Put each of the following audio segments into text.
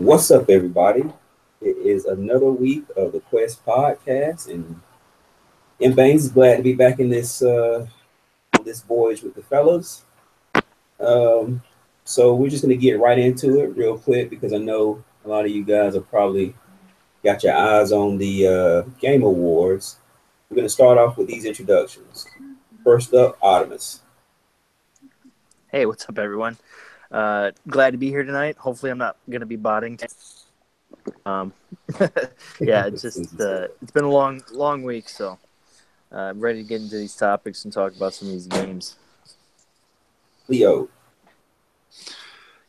What's up, everybody? It is another week of the Quest podcast, and Baines is glad to be back in this voyage with the fellas. Um, so we're just gonna get right into it real quick because I know a lot of you guys have probably got your eyes on the Game Awards. We're gonna start off with these introductions. First up, Ottemis. Hey, what's up, everyone? Glad to be here tonight. Hopefully, I'm not going to be botting. Um, yeah, it's been a long week, so I'm ready to get into these topics and talk about some of these games. Leo.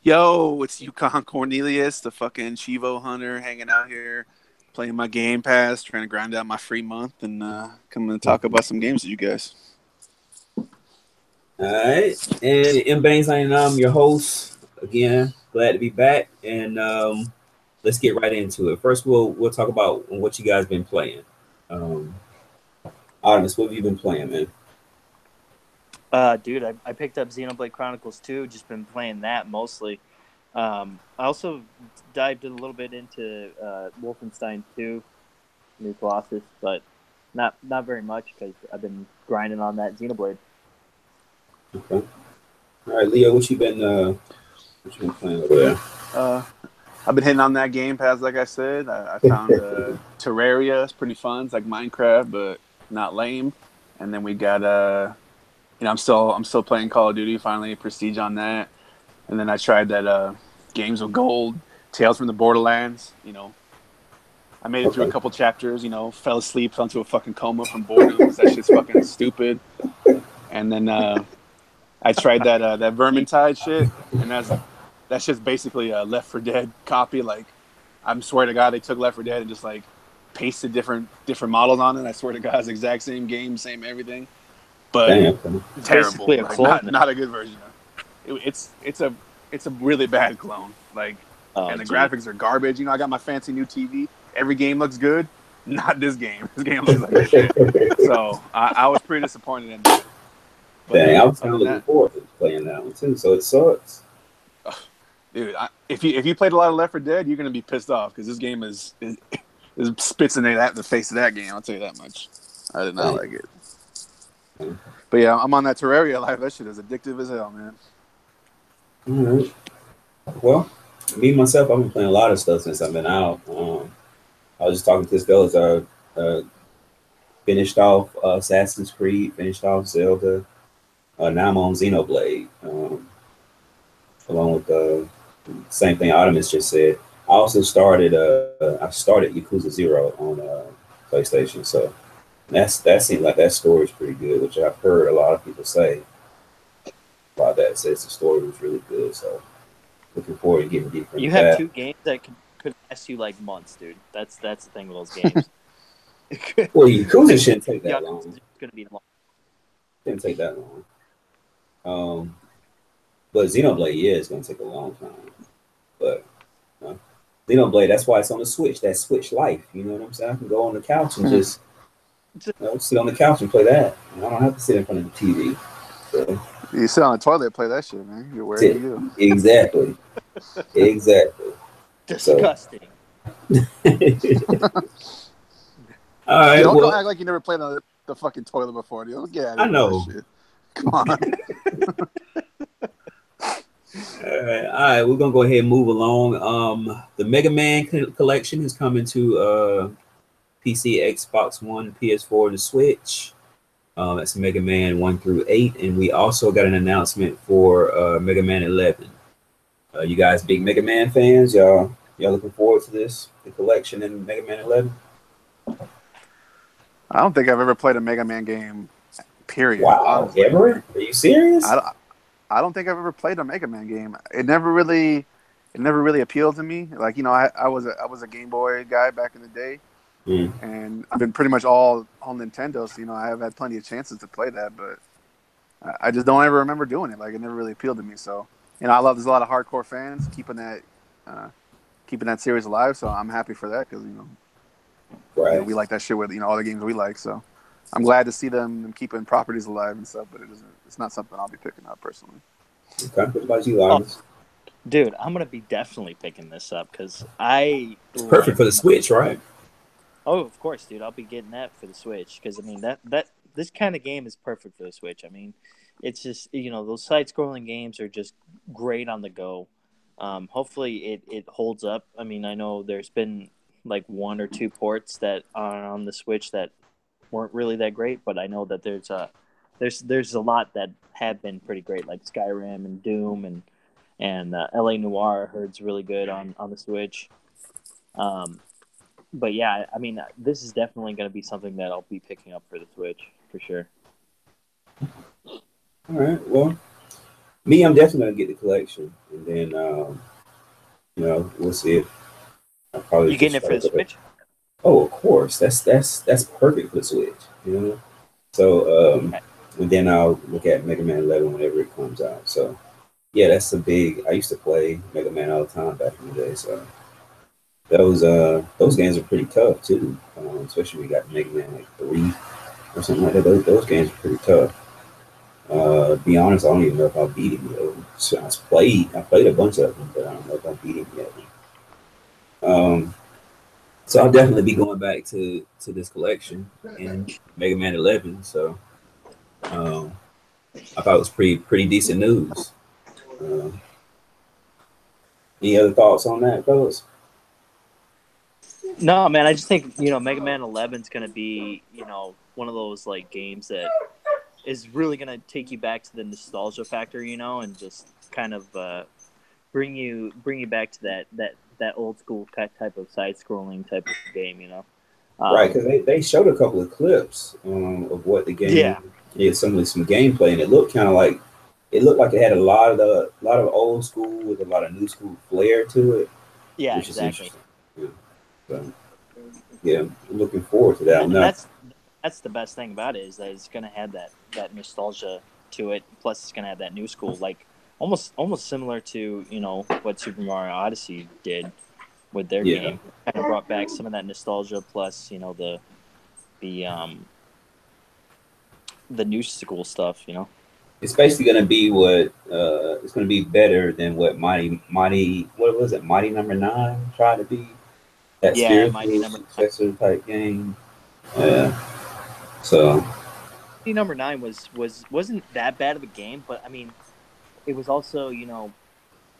Yo, it's YukonCornelious, the fucking Chivo hunter, hanging out here, playing my Game Pass, trying to grind out my free month, and come and talk about some games with you guys. All right, and M Baines, I'm your host again. Glad to be back, and let's get right into it. First, we'll talk about what you guys been playing. Artemis, what have you been playing, man? Dude, I picked up Xenoblade Chronicles 2, just been playing that mostly. I also dived a little bit into Wolfenstein 2, New Colossus, but not very much because I've been grinding on that Xenoblade. Okay. All right, Leo, what you been playing over there? I've been hitting on that Game Pass, like I said. I found Terraria. It's pretty fun. It's like Minecraft, but not lame. And then we got I'm still playing Call of Duty. Finally, Prestige on that. And then I tried that Games of Gold, Tales from the Borderlands. I made it through a couple chapters. Fell asleep, fell into a fucking coma from boredom. That shit's fucking stupid. And then I tried that Vermintide shit, and that's just basically a Left 4 Dead copy. Like, I swear to God, they took Left 4 Dead and just like pasted different models on it. I swear to God, it's the exact same game, same everything, but terrible. Like, not a good version. It's a really bad clone. Like, and the graphics are garbage. I got my fancy new TV. Every game looks good. Not this game. This game looks like shit. So I was pretty disappointed in that. But, Dang, I was kind of looking forward to playing that one too. So it sucks. Dude, if you played a lot of Left 4 Dead, you're gonna be pissed off because this game is spits in the face of that game. I'll tell you that much. I did not like it. But yeah, I'm on that Terraria life. That shit is addictive as hell, man. All right. Well, me myself, I've been playing a lot of stuff since I've been out. I was just talking to this fellas. Finished off Assassin's Creed. Finished off Zelda. Now I'm on Xenoblade, along with the same thing Ottemis just said. I also started Yakuza 0 on PlayStation, so that seems like that story is pretty good, which I've heard a lot of people say about that. Says the story was really good, so looking forward to getting deeper. You have two games that could last you like months, dude. That's the thing with those games. Well, Yakuza shouldn't take that long. It's gonna be long. Shouldn't take that long. But Xenoblade, yeah, it's gonna take a long time. But Xenoblade, that's why it's on the Switch. That Switch life, you know what I'm saying? I can go on the couch and just sit on the couch and play that. I don't have to sit in front of the TV. So, you sit on the toilet and play that shit, man. You're wherever you. Exactly. Disgusting. All right. Don't act like you never played on the fucking toilet before. Dude. Don't get out of here. I know. That shit. Come on. All right. We're gonna go ahead and move along. The Mega Man collection is coming to PC, Xbox One, PS4, and the Switch. That's Mega Man 1 through 8, and we also got an announcement for Mega Man 11. You guys, big Mega Man fans? Y'all looking forward to this? The collection in Mega Man 11. I don't think I've ever played a Mega Man game. Period. Wow, honestly. Ever? Are you serious? I don't think I've ever played a Mega Man game. It never really appealed to me. Like, I was a Game Boy guy back in the day, and I've been pretty much all Nintendo. So I have had plenty of chances to play that, but I just don't ever remember doing it. Like, it never really appealed to me. So I love there's a lot of hardcore fans keeping that series alive. So I'm happy for that because right. We like that shit with all the games we like. So I'm glad to see them keeping properties alive and stuff, but it's not something I'll be picking up personally. Okay, what about you, Lars? Dude, I'm gonna be definitely picking this up because I It's perfect for the Switch, right? Oh, of course, dude. I'll be getting that for the Switch because I mean that this kind of game is perfect for the Switch. I mean, it's just those side-scrolling games are just great on the go. Hopefully, it holds up. I mean, I know there's been like one or two ports that are on the Switch that weren't really that great, but I know that there's a lot that have been pretty great, like Skyrim and Doom and LA Noire. I heard it's really good on the Switch. But yeah, I mean, this is definitely going to be something that I'll be picking up for the Switch for sure. All right. Well, me, I'm definitely gonna get the collection, and then we'll see if I probably You getting just it for the Switch? Oh, of course. That's perfect for the Switch. So Okay. and then I'll look at Mega Man 11 whenever it comes out. So yeah, that's a big. I used to play Mega Man all the time back in the day. So those games are pretty tough too. Especially when you got Mega Man like 3 or something like that. Those games are pretty tough. Be honest, I don't even know if I beat him yet. So I played a bunch of them, but I don't know if I beat him yet. Um, so I'll definitely be going back to this collection in Mega Man 11. So I thought it was pretty decent news. Um, any other thoughts on that, fellas? No, man. I just think Mega Man 11 is going to be one of those like games that is really going to take you back to the nostalgia factor, and just kind of bring you back to that old school type of side scrolling type of game. Right, because they showed a couple of clips of what the Yeah, game is, some gameplay, and it looked like it had a lot of old school with a lot of new school flair to it, yeah, which is exactly. interesting. Yeah. So yeah, I'm looking forward to that. And Now, that's the best thing about it is that it's gonna have that nostalgia to it. Plus, it's gonna have that new school, like almost similar to what Super Mario Odyssey did with their yeah, game. Kind of brought back some of that nostalgia, plus the the new school stuff. it's basically going to be what it's going to be better than what Mighty what was it Mighty Number Nine tried to be, that Yeah, Mighty spiritual Number Nine. successor type game. Yeah, so Mighty Number Nine wasn't that bad of a game, but I mean, it was also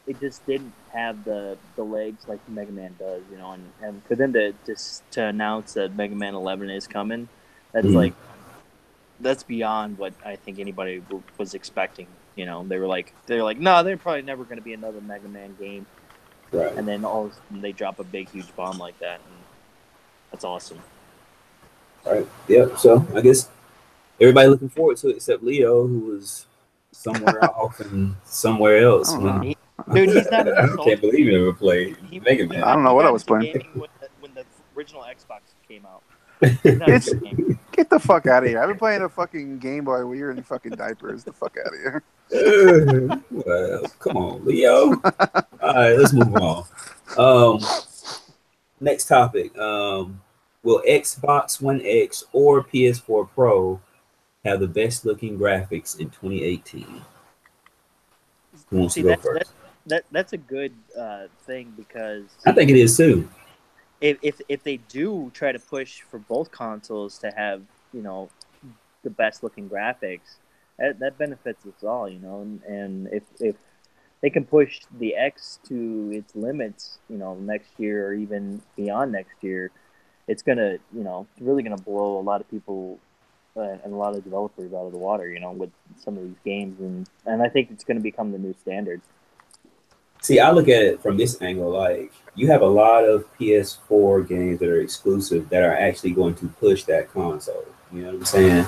it just didn't have the legs like Mega Man does. And for them to just to announce that Mega Man 11 is coming, that's mm, like that's beyond what I think anybody was expecting. They're like, no, they're probably never going to be another Mega Man game, right. and then all of a sudden they drop a big huge bomb like that, and that's awesome. Right. Yep. So I guess everybody looking forward to it except Leo, who was somewhere off and somewhere I else don't when know. Dude, he's not a I can't nostalgia. believe he never played He Mega he I Man. don't got know he what I got was into playing. gaming when the original Xbox came out. He's not a It's video game. get the fuck out of here. I've been playing a fucking Game Boy when you're in fucking diapers. The fuck out of here. Well, come on, Leo. All right, let's move on. Um, Next topic. Will Xbox One X or PS4 Pro have the best looking graphics in 2018? Who wants to See, go first? that's a good thing because I think it is too. if they do try to push for both consoles to have the best looking graphics, that benefits us all. And if they can push the X to its limits, next year or even beyond next year, it's gonna really gonna blow a lot of people and a lot of developers out of the water, with some of these games, and I think it's gonna become the new standard. See, I look at it from this angle. Like, you have a lot of PS4 games that are exclusive that are actually going to push that console. You know what I'm saying?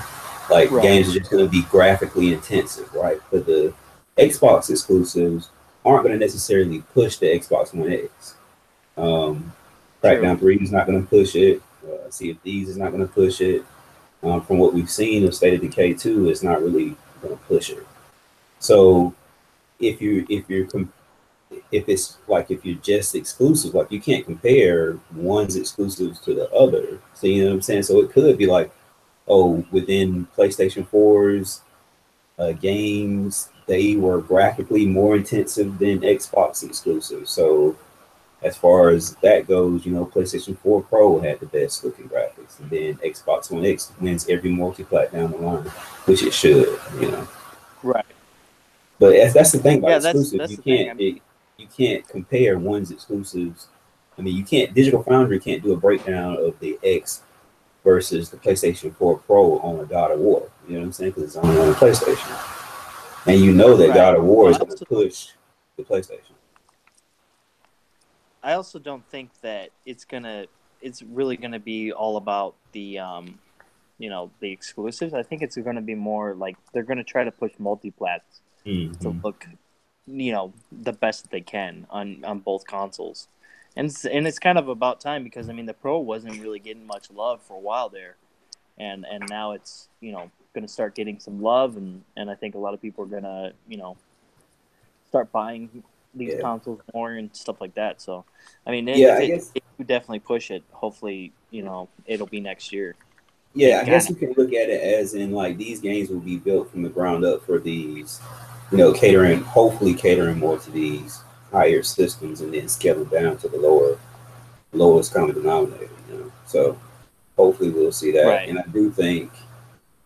Like, Right. games are just going to be graphically intensive, right? But the Xbox exclusives aren't going to necessarily push the Xbox One X. Um, True. Crackdown 3 is not going to push it. Sea of Thieves is not going to push it. From what we've seen of State of Decay 2, it's not really going to push it. So if it's like if you're just exclusive, like you can't compare one's exclusives to the other. So you know what I'm saying? So it could be like, oh, within PlayStation 4's games, they were graphically more intensive than Xbox exclusives. So as far as that goes, PlayStation 4 Pro had the best looking graphics, and then Xbox One X wins every multi-plat down the line, which it should. Right. But that's the thing about Yeah, exclusives. that's the thing. I mean, You can't compare one's exclusives. I mean, you can't. Digital Foundry can't do a breakdown of the X versus the PlayStation 4 Pro on a God of War. You know what I'm saying? Because it's only on the PlayStation, and you know that right. God of War Well, is going to push the PlayStation. I also don't think that it's really gonna be all about the the exclusives. I think it's gonna be more like they're gonna try to push multi-plats to Mm-hmm. look, the best that they can on both consoles. And it's kind of about time because I mean the Pro wasn't really getting much love for a while there, and now it's going to start getting some love, and I think a lot of people are going to start buying these Yeah. consoles more and stuff like that. So I mean Yeah, if I it guess. if you definitely push it, hopefully it'll be next year. Yeah, They I kind guess of you can look at it as in like these games will be built from the ground up for these, hopefully catering more to these higher systems and then scaling down to the lowest common denominator. So hopefully we'll see that. right. And I do think,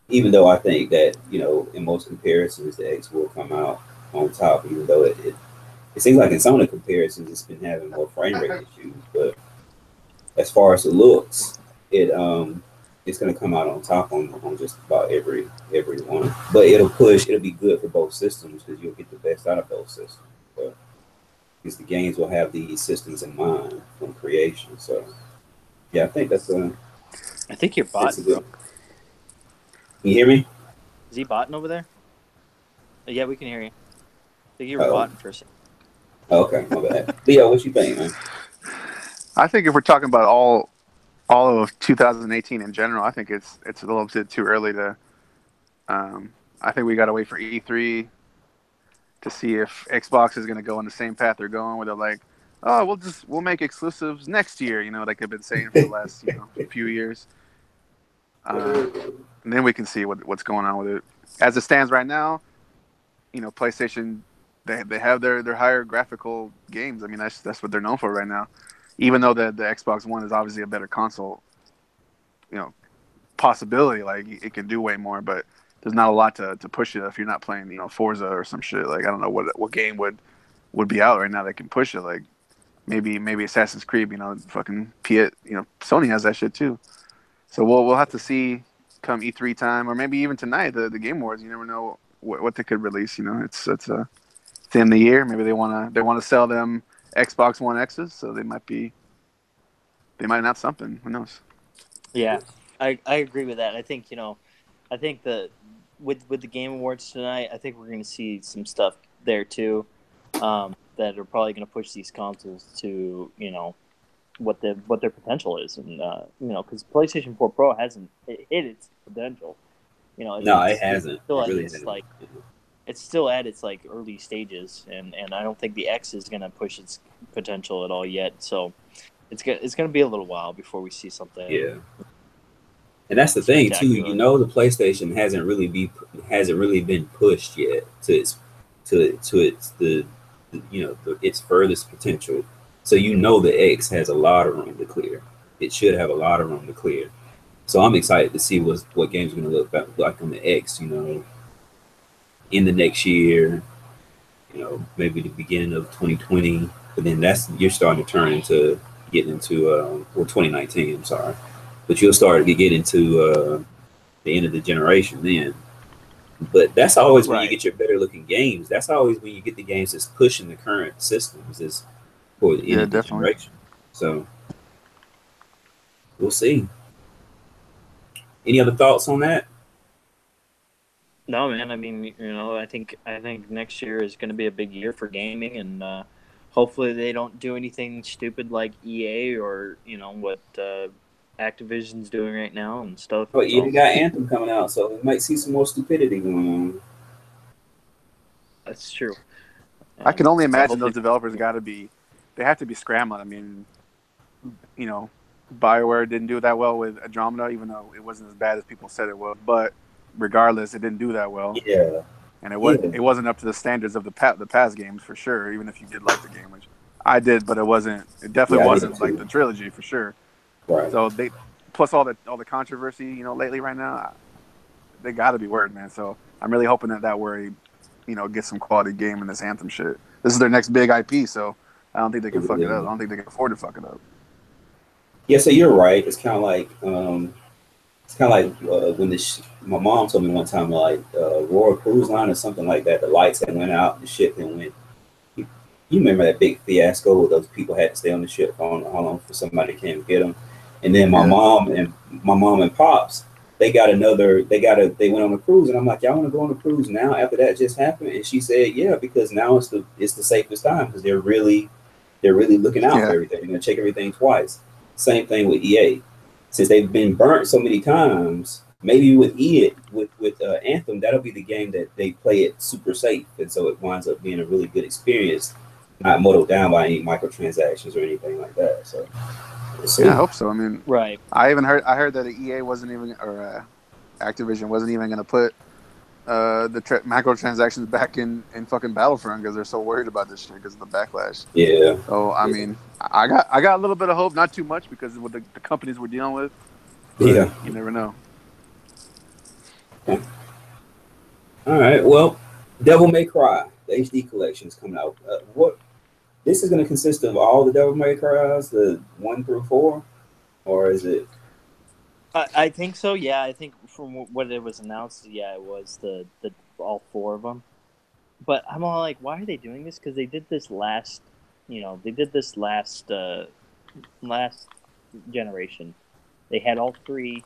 even though I think that, in most comparisons, the X will come out on top, even though it seems like in some of the comparisons it's been having more frame rate issues. But as far as the looks, it's going to come out on top on just about every one. But it'll be good for both systems because you'll get the best out of both systems. But because the games will have these systems in mind from creation. So yeah, I think I think you're it's a botting, bro. good. Can you hear me? Is he botting over there? Yeah, we can hear you. I think you were Oh, botting for a second. okay, my bad. Leo, what you think, man? I think if we're talking about all of 2018 in general, I think it's a little bit too early to. I think we got to wait for E3 to see if Xbox is going to go on the same path they're going, where they're like, oh, we'll make exclusives next year, like they've been saying for the last few years. And then we can see what's going on with it. As it stands right now, PlayStation they have their higher graphical games. I mean that's what they're known for right now. Even though the Xbox One is obviously a better console, you know, possibility like it can do way more, but there's not a lot to push it if you're not playing Forza or some shit. Like I don't know what game would be out right now that can push it. Like maybe Assassin's Creed. Fucking Sony has that shit too. So we'll have to see come E3 time, or maybe even tonight the Game Awards. You never know what they could release. It's the end of the year. Maybe they wanna sell them Xbox One X's, so they might not something. Who knows? Yeah, I agree with that. I think I think the with the Game Awards tonight, I think we're going to see some stuff there too, that are probably going to push these consoles to what their potential is, and because PlayStation 4 Pro hasn't hit its potential. No, it hasn't. Still It at really its hasn't. it's still at its like early stages, and I don't think the X is going to push its potential at all yet. So it's going to be a little while before we see something Yeah. And that's the thing too. spectacular. The PlayStation hasn't really been pushed yet to its its furthest potential. So the X has a lot of room to clear. It should have a lot of room to clear. So I'm excited to see what games are going to look like on the X. In the next year. Maybe the beginning of 2020. But then you're starting to turn into getting into 2019. I'm sorry, but you'll start to get into the end of the generation then. But that's always when you Right. get your better looking games. That's always when you get the games that's pushing the current systems is for the end Yeah, of the definitely. generation. So we'll see. Any other thoughts on that? No, man. I mean, I think next year is going to be a big year for gaming, and hopefully they don't do anything stupid like EA or what Activision's doing right now and stuff. Oh, So you got Anthem coming out, so we might see some more stupidity going on. that's true. I can And only imagine hopefully, those developers they have to be scrambling. I mean, BioWare didn't do that well with Andromeda, even though it wasn't as bad as people said it was. But regardless, it didn't do that well. Yeah. and it wasn't up to the standards of the past games for sure. Even if you did like the game, which I did, but it definitely wasn't like the trilogy for sure. Right. So they plus all the controversy, lately right now, they got to be worried, man. So I'm really hoping that worry, gets some quality game in this Anthem shit. This is their next big IP, so I don't think they can fuck it up. I don't think they can afford to fuck it up. Yeah, so you're right. It's kind of like when my mom told me one time, like Royal Cruise Line or something like that. The lights had went out, the ship had went. You remember that big fiasco where those people had to stay on the ship for how long for somebody to come and get them, and then my mom and pops. They went on a cruise, and I'm like, y'all want to go on a cruise now after that just happened? And she said, yeah, because now it's the safest time because they're really looking out for everything. They're gonna check everything twice. Same thing with EA, since they've been burnt so many times. Maybe with Anthem, that'll be the game that they play it super safe, and so it winds up being a really good experience, not muddled down by any microtransactions or anything like that. So. Yeah, I hope so. I mean, right. I heard that EA wasn't even, or Activision wasn't even going to put the microtransactions back in fucking Battlefront because they're so worried about this shit because of the backlash. Yeah. So I mean, I got a little bit of hope, not too much because of what the companies we're dealing with. Yeah. You never know. Okay. All right. Well, Devil May Cry, the HD collection is coming out. This is going to consist of all the Devil May Cries, the 1 through 4, or is it? I think so. Yeah, I think from what it was announced, it was the all 4 of them. But I'm all like, why are they doing this? Because they did this last generation. They had all 3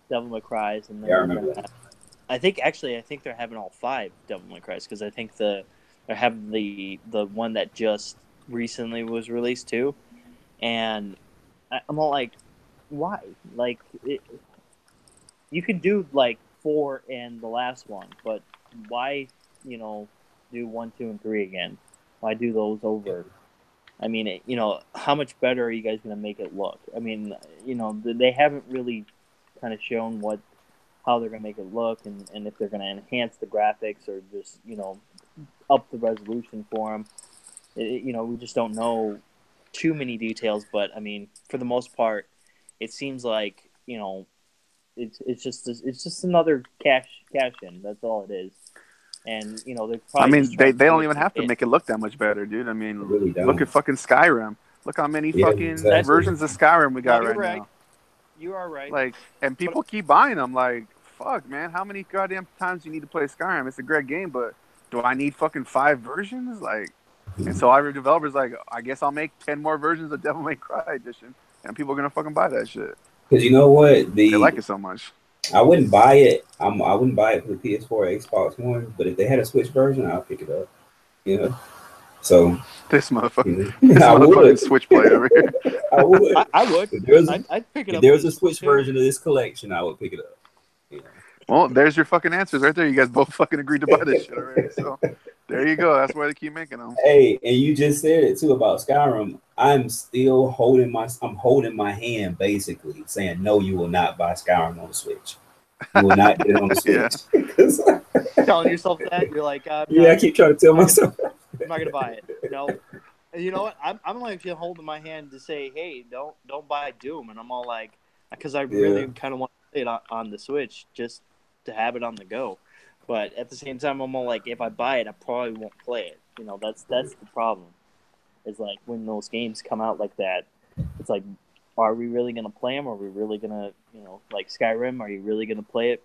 Devil May Cries, and then I remember that. I think they're having all 5 Devil May Cries because I think they're having the one that just recently was released too, and I'm all like, why? Like, you could do like 4 and the last one, but why, do 1, 2, and 3 again? Why do those over? I mean, how much better are you guys going to make it look? I mean, they haven't really kind of shown how they're going to make it look, and if they're going to enhance the graphics or just, up the resolution for them. We just don't know too many details, but I mean, for the most part, it seems like it's just another cash in. That's all it is. And they don't even have to make it look that much better, dude. I mean, really look at fucking Skyrim. Look how many versions of Skyrim we got now. You are right. Like, and people keep buying them. Like, fuck, man, how many goddamn times you need to play Skyrim? It's a great game, but do I need fucking 5 versions? Like. And so our developers like, I guess I'll make 10 more versions of Devil May Cry edition, and people are gonna fucking buy that shit. Because you know what, they like it so much. I wouldn't buy it. I wouldn't buy it for the PS4 or Xbox One, but if they had a Switch version, I'll pick it up. So this motherfucker, this would. Switch player over here. I would. I would. I'd pick it up. If there was a Switch version of this collection, I would pick it up. Well, there's your fucking answers right there. You guys both fucking agreed to buy this shit already. So there you go. That's why they keep making them. Hey, and you just said it too about Skyrim. I'm still holding my hand, basically saying no. You will not buy Skyrim on the Switch. You will not get it on the Switch. Telling yourself that you're like, I keep trying to tell myself. I'm not gonna buy it. No. And you know what? I'm like holding my hand to say, hey, don't buy Doom, and I'm all like, because I really kind of want to play it on the Switch just to have it on the go. But at the same time, I'm all like, if I buy it, I probably won't play it. That's the problem. Is like when those games come out like that, it's like, are we really gonna play them? Are we really gonna, like Skyrim? Are you really gonna play it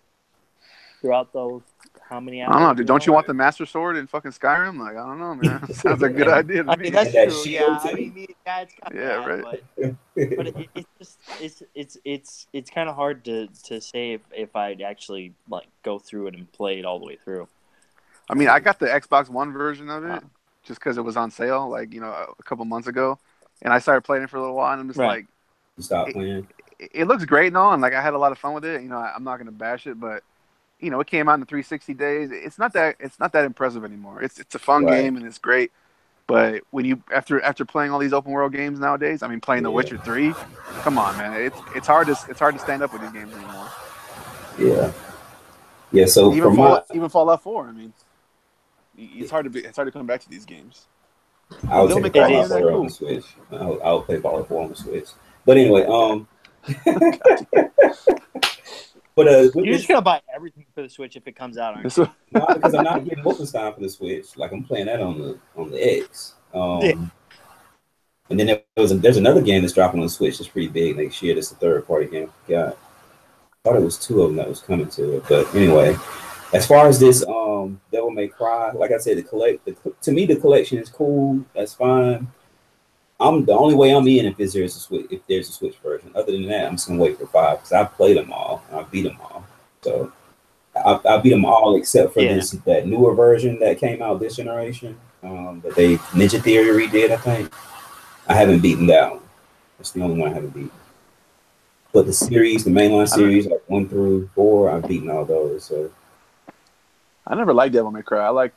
throughout those how many hours? I don't know, dude. Don't you want the Master Sword in fucking Skyrim? Like, I don't know, man. Sounds like a good idea to me. I mean, that's true. Yeah, I mean, it's kind of right. But it's kind of hard to say if I'd actually like go through it and play it all the way through. I mean, I got the Xbox One version of it just because it was on sale, like, a couple months ago, and I started playing it for a little while, and I'm just like, you stop playing. It looks great and all, and like I had a lot of fun with it. I'm not gonna bash it, but it came out in the 360 days. It's not that impressive anymore. It's a fun game and it's great. But when you after playing all these open world games nowadays, I mean, playing The Witcher 3, come on, man, it's hard to stand up with these games anymore. Yeah. So even Fallout 4. I mean, It's hard to come back to these games. I would Devil take May Cry, Fallout isn't that 4 on cool? the Switch. I would play Fallout 4 on the Switch. But anyway, but with You're just this, gonna buy everything for the Switch if it comes out, aren't This you? not because I'm not getting Wolfenstein for the Switch. Like I'm playing that on the X. Yeah. And then there's another game that's dropping on the Switch that's pretty big next year. That's a third party game. God, I thought it was two of them that was coming to it. But anyway, as far as this Devil May Cry, like I said, to me the collection is cool. That's fine. I'm the only way I'm in if there's a Switch version. Other than that, I'm just gonna wait for 5 because I played them all. I beat them all. So I beat them all except for that newer version that came out this generation. That they Ninja Theory redid, I think. I haven't beaten that one. That's the only one I haven't beaten. But the mainline series, like 1 through 4, I've beaten all those. So I never liked Devil May Cry. I like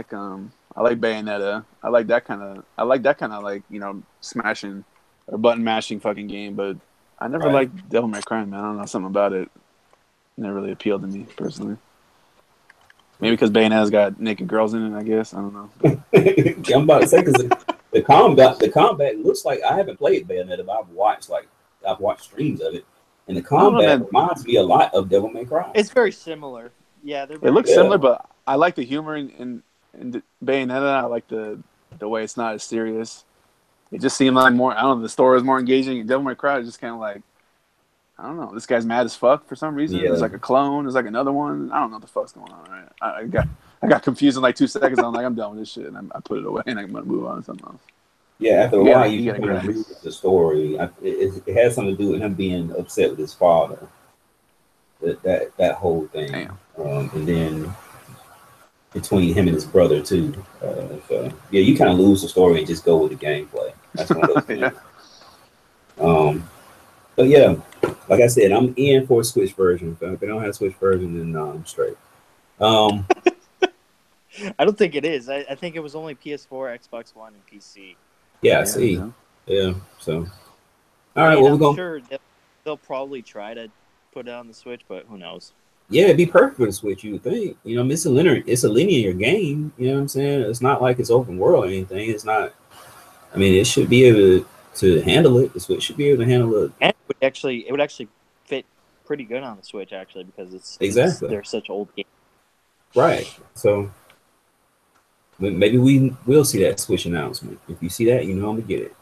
Bayonetta. I like that kind of like, smashing or button mashing fucking game. But I never liked Devil May Cry, man. I don't know, something about it never really appealed to me personally. Maybe because Bayonetta's got naked girls in it, I guess. I don't know. I'm about to say because the combat looks like I haven't played Bayonetta, but I've watched streams of it, and the combat reminds me a lot of Devil May Cry. It's very similar. Yeah, it looks similar, but I like the humor in Bayonetta. I like the way it's not as serious. It just seemed like more. I don't know. The story was more engaging. And Devil May Cry is just kind of like, I don't know. This guy's mad as fuck for some reason. Yeah. There's like a clone. There's like another one. I don't know what the fuck's going on. Right? I got confused in like 2 seconds. I'm like, I'm done with this shit, and I put it away, and I'm gonna move on to something else. Yeah, after a while, you kind of read the story. It has something to do with him being upset with his father. That whole thing, and then between him and his brother too. So yeah, you kind of lose the story and just go with the gameplay. That's one of those things. But yeah, like I said, I'm in for a Switch version. If they don't have a Switch version, then no, I'm straight. I don't think it is. I think it was only PS4, Xbox One, and PC. Yeah, I see. Yeah, so. All right, well, I'm sure they'll probably try to put it on the Switch, but who knows? Yeah, it'd be perfect for the Switch, you would think. It's a linear game. You know what I'm saying? It's not like it's open world or anything. It's not. I mean, it should be able to handle it. The Switch should be able to handle it. And it would actually fit pretty good on the Switch, actually, because they're such old games. Right. So maybe we will see that Switch announcement. If you see that, I'm gonna get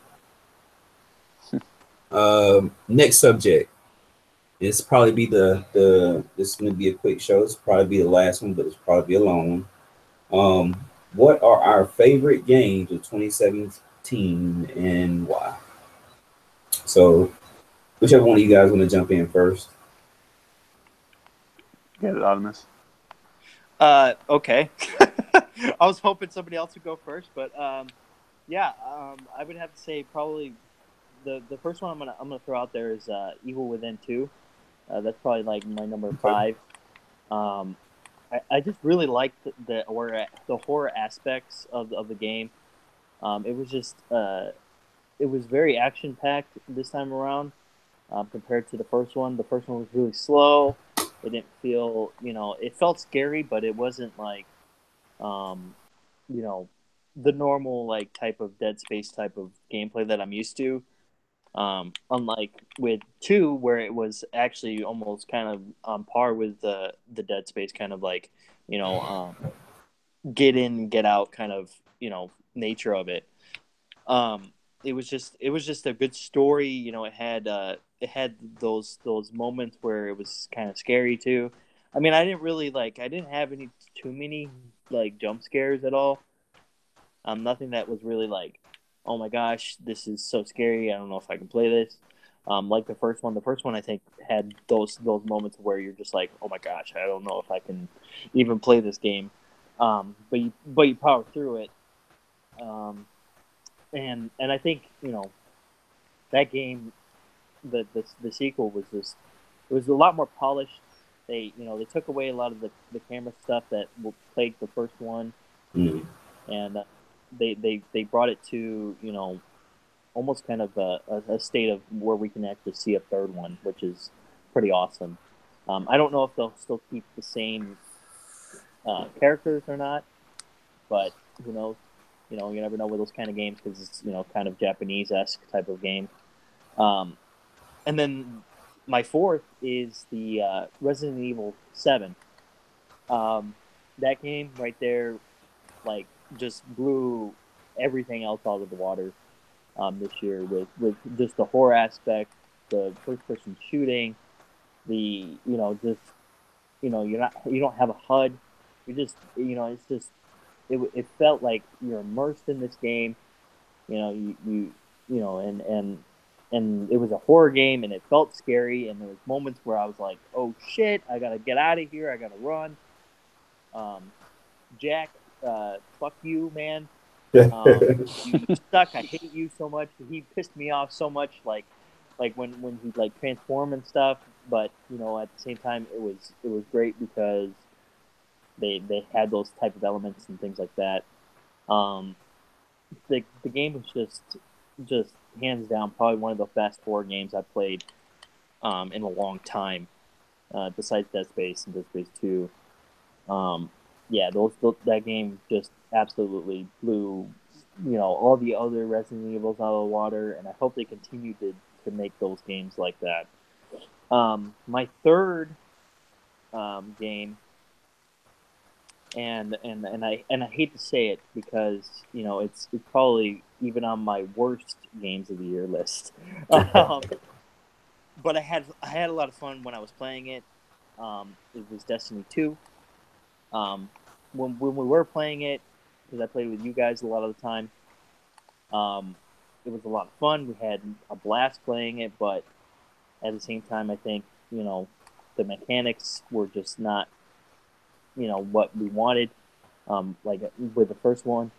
it. Next subject. It's probably be this is going to be a quick show. It's probably be the last one, but it's probably be a long one. What are our favorite games of 2017 and why? So, whichever one of you guys want to jump in first. Get it, Ottemis. Okay. I was hoping somebody else would go first, but I would have to say probably the first one I'm gonna throw out there is Evil Within 2. That's probably like my number 5. I just really liked the horror aspects of the game. It was just it was very action packed this time around compared to the first one. The first one was really slow. It didn't feel, it felt scary, but it wasn't like the normal like type of Dead Space type of gameplay that I'm used to. Unlike with 2, where it was actually almost kind of on par with the Dead Space kind of like, get in, get out kind of, nature of it. It was just a good story. It had those moments where it was kind of scary too. I mean, I didn't have too many like jump scares at all. Nothing that was really like, oh my gosh, this is so scary. I don't know if I can play this. Like the first one. The first one I think had those moments where you're just like, oh my gosh, I don't know if I can even play this game. But you power through it. And I think that game, the sequel was it was a lot more polished. They took away a lot of the camera stuff that plagued the first one, and they brought it to almost kind of a state of where we can actually see a third one, which is pretty awesome. I don't know if they'll still keep the same characters or not, but who knows? You never know with those kind of games because it's kind of Japanese-esque type of game. And then my fourth is the Resident Evil 7. That game right there, like, just blew everything else out of the water this year with just the horror aspect, the first-person shooting, just you don't have a HUD. You just it's just it felt like you're immersed in this game. And it was a horror game, and it felt scary. And there was moments where I was like, "Oh shit, I gotta get out of here. I gotta run." Jack, fuck you, man. You suck. I hate you so much. He pissed me off so much, like when he like transformed and stuff. But at the same time, it was great because they had those type of elements and things like that. The game was just hands down probably one of the best horror games I've played in a long time. Besides Dead Space and Dead Space 2. Yeah, that game just absolutely blew all the other Resident Evils out of the water, and I hope they continue to make those games like that. My third game, and I hate to say it because it's probably even on my worst games of the year list. But I had a lot of fun when I was playing it. It was Destiny 2. When we were playing it, because I played with you guys a lot of the time, it was a lot of fun. We had a blast playing it, but at the same time, I think the mechanics were just not what we wanted, like with the first one.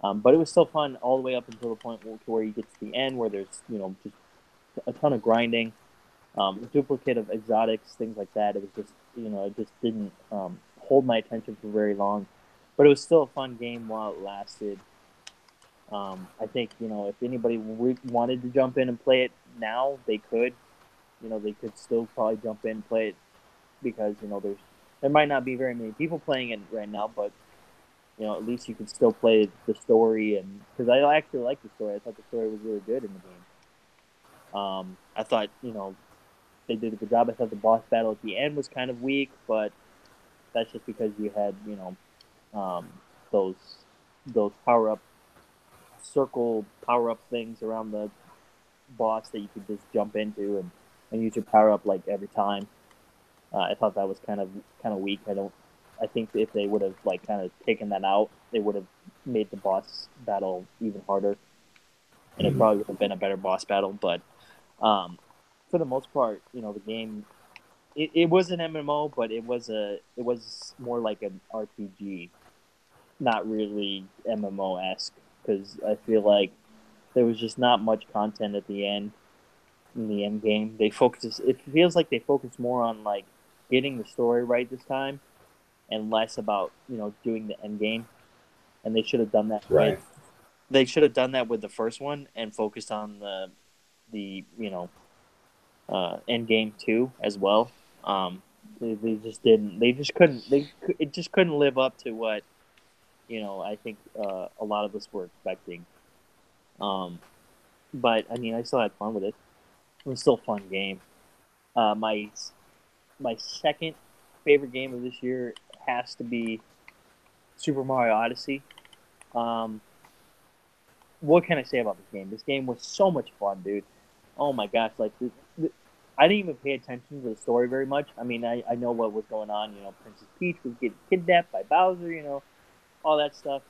But it was still fun all the way up until the point where you get to the end, where there's just a ton of grinding, duplicate of exotics, things like that. It was just it just didn't hold my attention for very long, but it was still a fun game while it lasted. I think if anybody wanted to jump in and play it now, they could. They could still probably jump in and play it because there might not be very many people playing it right now, but at least you can still play the story, and because I actually liked the story, I thought the story was really good in the game. I thought they did a good job. I thought the boss battle at the end was kind of weak, but that's just because you had those circle power up things around the boss that you could just jump into and use your power up like every time. I thought that was kind of weak. I think if they would have like kind of taken that out, they would have made the boss battle even harder, and it probably would have been a better boss battle. But for the most part, the game it was an MMO, but it was more like an RPG, not really MMO-esque, because I feel like there was just not much content at the end. In the end game, it feels like they focus more on like getting the story right this time, and less about doing the end game. And they should have done that. Right. They should have done that with the first one and focused on the end game too as well. They just didn't. They just couldn't. It just couldn't live up to what I think a lot of us were expecting. But I mean, I still had fun with it. It was still a fun game. My second favorite game of this year has to be Super Mario Odyssey. What can I say about this game? This game was so much fun, dude. Oh my gosh, like I didn't even pay attention to the story very much. I mean, I know what was going on. Princess Peach was getting kidnapped by Bowser. All that stuff.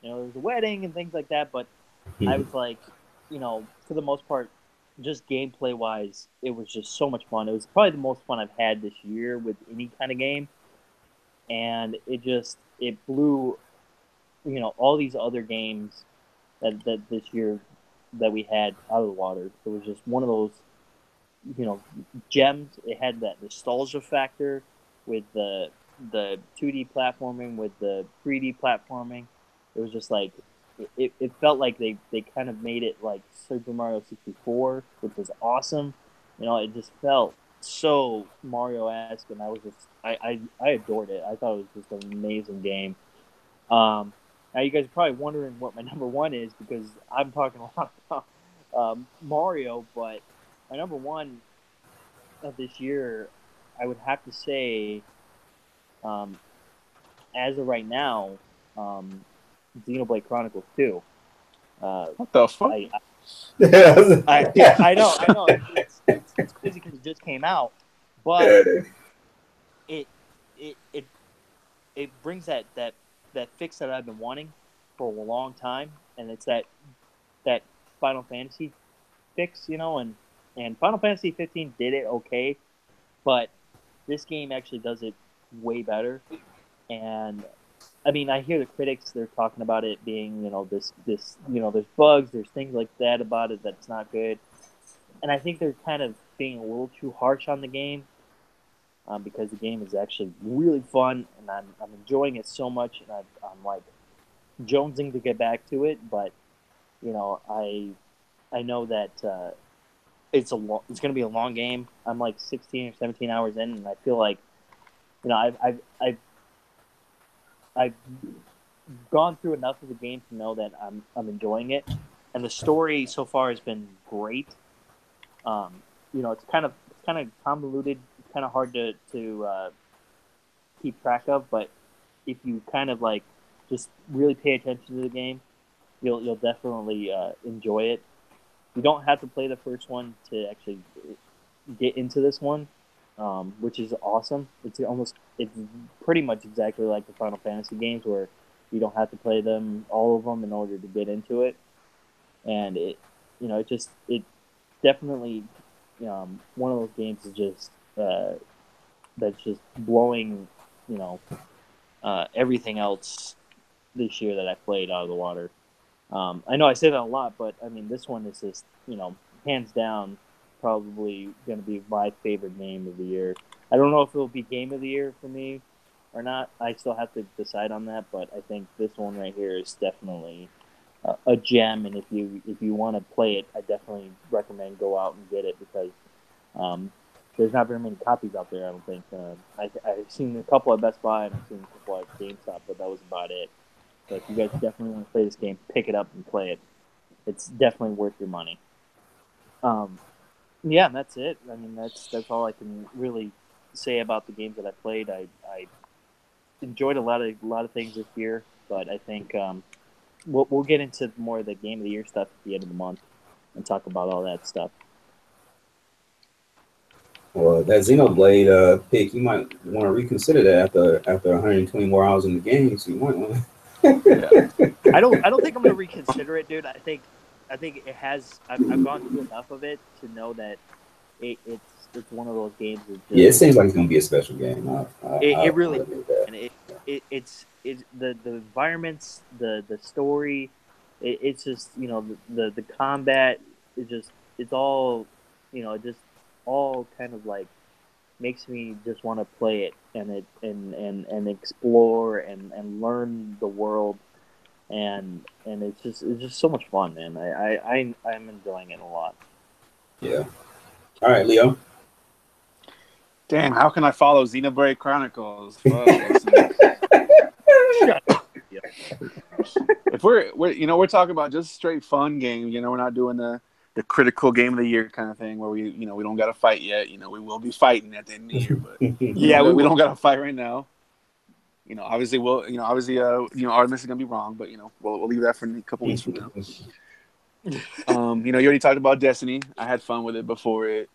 There was a wedding and things like that. But I was like, for the most part, just gameplay wise, it was just so much fun. It was probably the most fun I've had this year with any kind of game, and it blew, all these other games that this year that we had out of the water. It was just one of those, gems. It had that nostalgia factor with the 2D platforming, with the 3D platforming. It was just like it felt like they kind of made it like Super Mario 64, which was awesome. It just felt so Mario-esque, and I adored it. I thought it was just an amazing game. Now you guys are probably wondering what my number one is because I'm talking a lot about Mario, but my number one of this year, I would have to say, um, as of right now, um, Xenoblade Chronicles 2. What the fuck? I know. It's crazy because it just came out, but it it it it brings that fix that I've been wanting for a long time, and it's that Final Fantasy fix, and Final Fantasy 15 did it okay, but this game actually does it way better. And I mean, I hear the critics, they're talking about it being, this, there's bugs, there's things like that about it that's not good. And I think they're kind of being a little too harsh on the game, because the game is actually really fun, and I'm enjoying it so much, and I'm like jonesing to get back to it. But I know that it's going to be a long game. I'm like 16 or 17 hours in, and I feel like I've gone through enough of the game to know that I'm enjoying it, and the story so far has been great. It's kind of convoluted. It's kind of hard to keep track of, but if you kind of like just really pay attention to the game, you'll definitely enjoy it. You don't have to play the first one to actually get into this one, which is awesome. It's pretty much exactly like the Final Fantasy games where you don't have to play all of them in order to get into it, and it definitely one of those games is just that's just blowing everything else this year that I played out of the water. I know I say that a lot, but I mean this one is just hands down probably going to be my favorite game of the year. I don't know if it'll be game of the year for me or not. I still have to decide on that, but I think this one right here is definitely a gem. And if you want to play it, I definitely recommend go out and get it because there's not very many copies out there. I don't think. I've seen a couple at Best Buy and I've seen a couple at GameStop, but that was about it. So if you guys definitely want to play this game, pick it up and play it. It's definitely worth your money. Yeah, that's it. I mean, that's all I can really say about the games that I played. I enjoyed a lot of things this year, but I think we'll get into more of the game of the year stuff at the end of the month and talk about all that stuff. Well, that Xenoblade pick, you might want to reconsider that after 120 more hours in the game. So you might want to. I don't think I'm gonna reconsider it, dude. I think it has. I've gone through enough of it to know that it's one of those games. It seems like it's gonna be a special game. It really, and it's the environments, the story. It's just the combat is just it's all it just all kind of like makes me just want to play it and explore and learn the world, and it's just so much fun, man. I'm enjoying it a lot. Yeah. All right, Leo. Damn, how can I follow Xenoblade Chronicles? If we're talking about just straight fun game, we're not doing the critical game of the year kind of thing where we don't got to fight yet. We will be fighting at the end of the year, but yeah, we don't got to fight right now. Obviously Artemis is gonna be wrong, but we'll leave that for a couple weeks from now. You already talked about Destiny. I had fun with it before it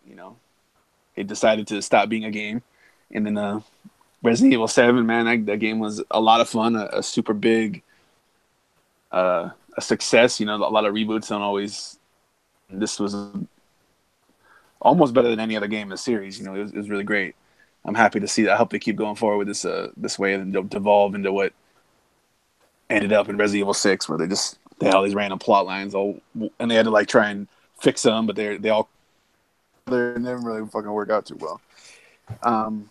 decided to stop being a game, and then Resident Evil 7, man, that game was a lot of fun, a super big a success. A lot of reboots don't always. This was almost better than any other game in the series. It was really great. I'm happy to see that. I hope they keep going forward with this way and devolve into what ended up in Resident Evil 6, where they had all these random plot lines, and they had to try and fix them, but they never really fucking work out too well. I'm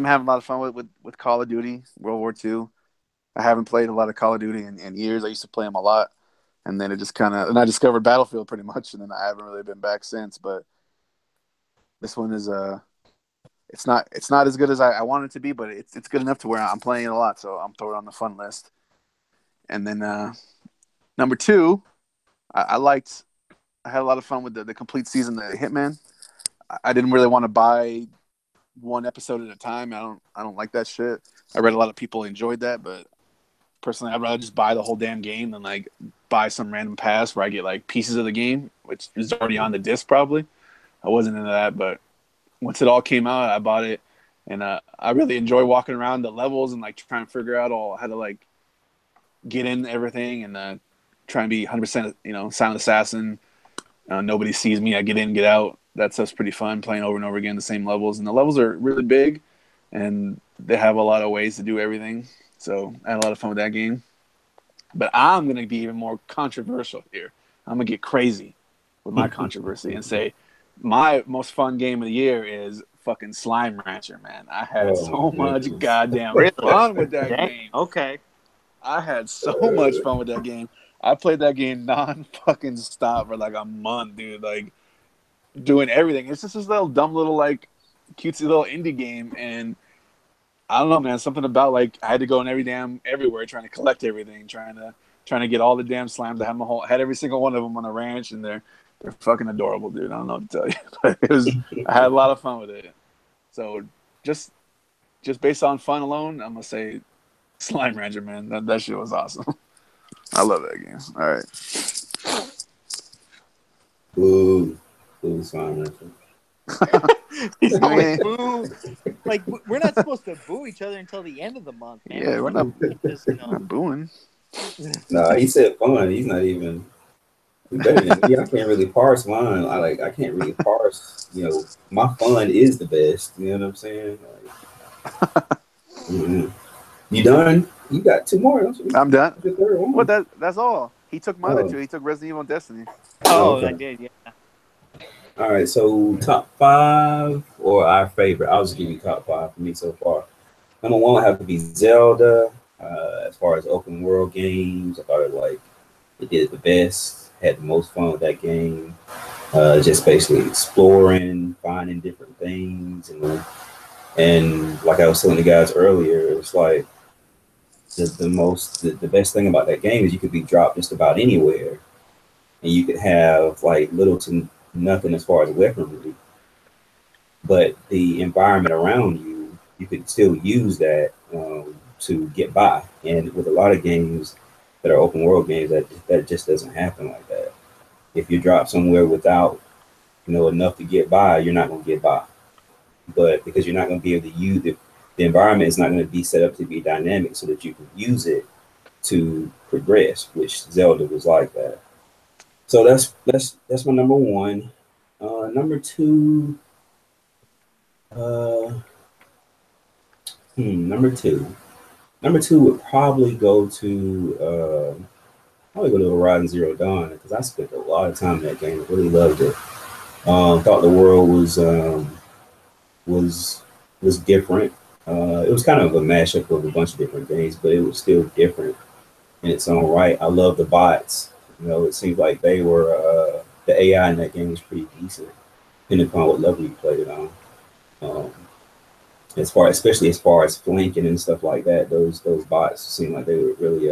having a lot of fun with Call of Duty World War II. I haven't played a lot of Call of Duty in years. I used to play them a lot, and then it just and I discovered Battlefield pretty much, and then I haven't really been back since. But this one is it's not as good as I want it to be, but it's good enough to where I'm playing it a lot, so I'm throwing it on the fun list. And then number 2, I had a lot of fun with the complete season of Hitman. I didn't really want to buy one episode at a time. I don't like that shit. I read a lot of people enjoyed that, but personally, I'd rather just buy the whole damn game than like buy some random pass where I get like pieces of the game, which is already on the disc probably. I wasn't into that, but once it all came out, I bought it, and I really enjoy walking around the levels and like trying to figure out how to like get in everything and try and be 100%, silent assassin. Nobody sees me. I get in, get out. That stuff's pretty fun, playing over and over again the same levels. And the levels are really big, and they have a lot of ways to do everything. So I had a lot of fun with that game. But I'm going to be even more controversial here. I'm going to get crazy with my controversy and say my most fun game of the year is fucking Slime Rancher, man. I had so much goddamn fun with that game. Okay. I had so much fun with that game. I played that game non-fucking stop for like a month, dude. Like, doing everything. It's just this little dumb little like cutesy little indie game, and I don't know, man. Something about like I had to go in everywhere trying to collect everything, trying to get all the damn slimes. I had every single one of them on a ranch, and they're fucking adorable, dude. I don't know what to tell you, but I had a lot of fun with it. So just based on fun alone, I'm gonna say Slime Rancher, man. That shit was awesome. I love that game. All right. Ooh. Slime Rancher. He's going boo. Like, we're not supposed to boo each other until the end of the month, man. Yeah, we're not not booing. No, he said fun. He's not even better than me. I can't really parse mine. I can't really parse. My fun is the best. You know what I'm saying? You done? You got 2 more, don't you? I'm done. The third one. Well, that's all. He took my other 2. He took Resident Evil and Destiny. Oh, okay. I did, yeah. All right, so top 5 or our favorite? I'll just give you top 5 for me so far. Number 1 would have to be Zelda. As far as open world games, I thought it did the best. Had the most fun with that game. Just basically exploring, finding different things, and like I was telling the guys earlier, it's like the best thing about that game is you could be dropped just about anywhere, and you could have like little to nothing as far as weaponry, but the environment around you could still use that to get by. And with a lot of games that are open world games, that just doesn't happen like that. If you drop somewhere without enough to get by, you're not going to get by. But because you're not going to be able to use it, the environment is not going to be set up to be dynamic so that you can use it to progress, which Zelda was like that. So that's my number 1. Number 2, number 2 would probably go to Horizon Zero Dawn, because I spent a lot of time in that game. I really loved it. Thought the world was different. It was kind of a mashup of a bunch of different games, but it was still different in its own right. I love the bots. It seems like they were the AI in that game was pretty decent, depending upon what level you played it on. Especially as far as flanking and stuff like that, those bots seem like they would really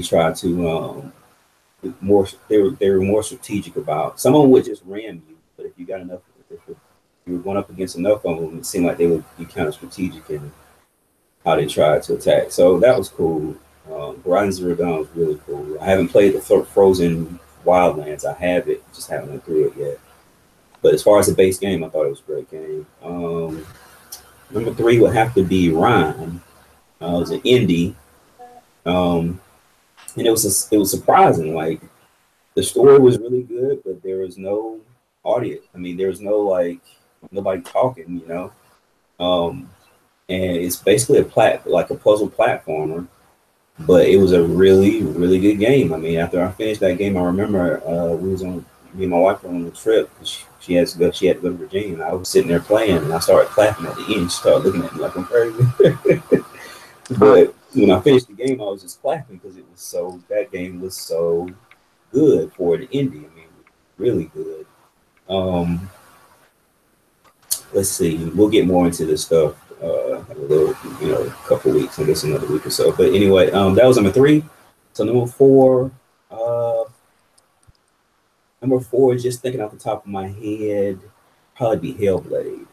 try to they were more strategic about. Some of them would just ram you, but if you got enough, if you were going up against enough of them, it seemed like they would be kind of strategic in how they tried to attack. So that was cool. Horizon Zero Dawn was really cool. I haven't played the Frozen Wildlands. I have it, just haven't went through it yet. But as far as the base game, I thought it was a great game. Number 3 would have to be Rhyme. It was an indie, and it was surprising. Like, the story was really good, but there was no audience. I mean, there was no nobody talking, and it's basically a puzzle platformer. But it was a really, really good game. I mean, after I finished that game, I remember me and my wife were on the trip. She had to go to Virginia, and I was sitting there playing, and I started clapping at the end. She started looking at me like I'm crazy. But when I finished the game, I was just clapping because that game was so good for an indie. I mean, really good. Let's see. We'll get more into this stuff A little, a couple weeks, I guess another week or so. But anyway, that was number 3. So number four, just thinking off the top of my head, probably be Hellblade.